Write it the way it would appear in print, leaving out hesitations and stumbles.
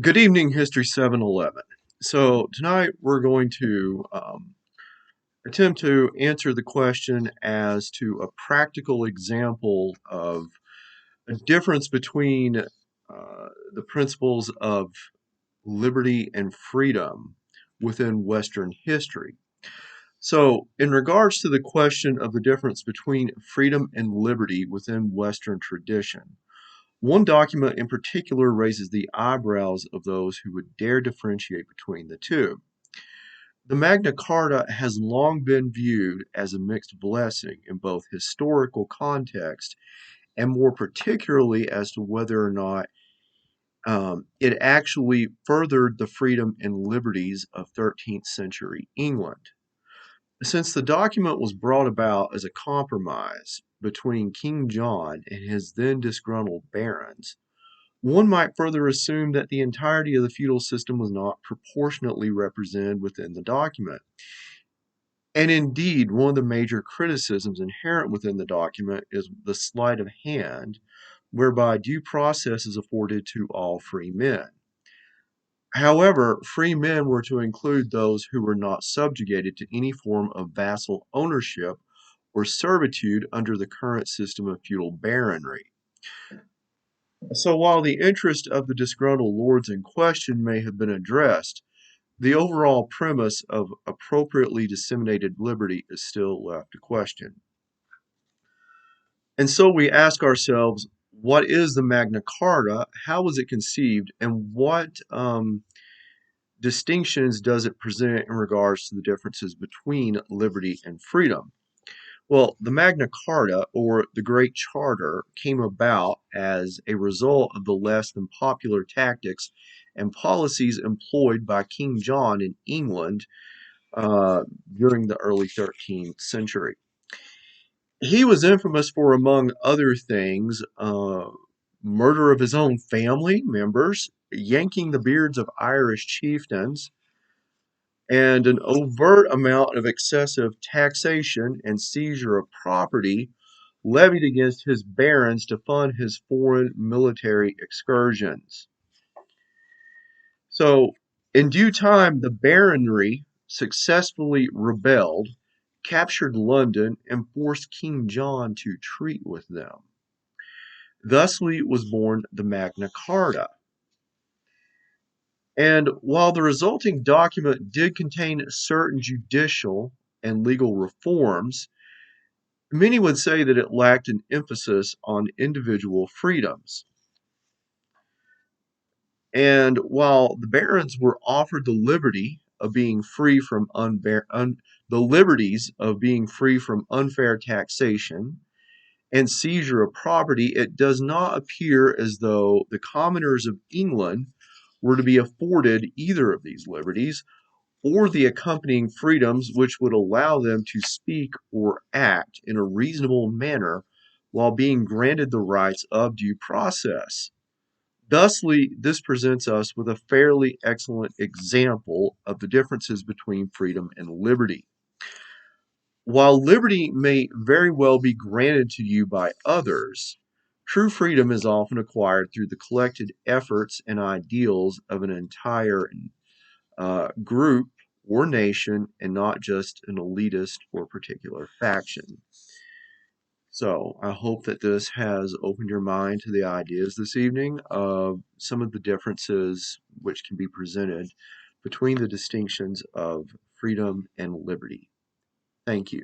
Good evening, History 711. So, tonight we're going to attempt to answer the question as to a practical example of a difference between the principles of liberty and freedom within Western history. So, in regards to the question of the difference between freedom and liberty within Western tradition, one document in particular raises the eyebrows of those who would dare differentiate between the two. The Magna Carta has long been viewed as a mixed blessing in both historical context and more particularly as to whether or not it actually furthered the freedom and liberties of 13th century England. Since the document was brought about as a compromise between King John and his then disgruntled barons, one might further assume that the entirety of the feudal system was not proportionately represented within the document. And indeed, one of the major criticisms inherent within the document is the sleight of hand, whereby due process is afforded to all free men. However, free men were to include those who were not subjugated to any form of vassal ownership or servitude under the current system of feudal baronry. So while the interest of the disgruntled lords in question may have been addressed, the overall premise of appropriately disseminated liberty is still left to question. And so we ask ourselves, what is the Magna Carta? How was it conceived? And what distinctions does it present in regards to the differences between liberty and freedom? Well, the Magna Carta, or the Great Charter, came about as a result of the less than popular tactics and policies employed by King John in England during the early 13th century. He was infamous for, among other things, murder of his own family members, yanking the beards of Irish chieftains, and an overt amount of excessive taxation and seizure of property levied against his barons to fund his foreign military excursions. So, in due time, the baronry successfully rebelled, captured London, and forced King John to treat with them. Thusly was born the Magna Carta. And while the resulting document did contain certain judicial and legal reforms, many would say that it lacked an emphasis on individual freedoms. And while the barons were offered the liberty of being free from the liberties of being free from unfair taxation and seizure of property, it does not appear as though the commoners of England were to be afforded either of these liberties or the accompanying freedoms which would allow them to speak or act in a reasonable manner while being granted the rights of due process. Thusly, this presents us with a fairly excellent example of the differences between freedom and liberty. While liberty may very well be granted to you by others, true freedom is often acquired through the collected efforts and ideals of an entire group or nation and not just an elitist or particular faction. So I hope that this has opened your mind to the ideas this evening of some of the differences which can be presented between the distinctions of freedom and liberty. Thank you.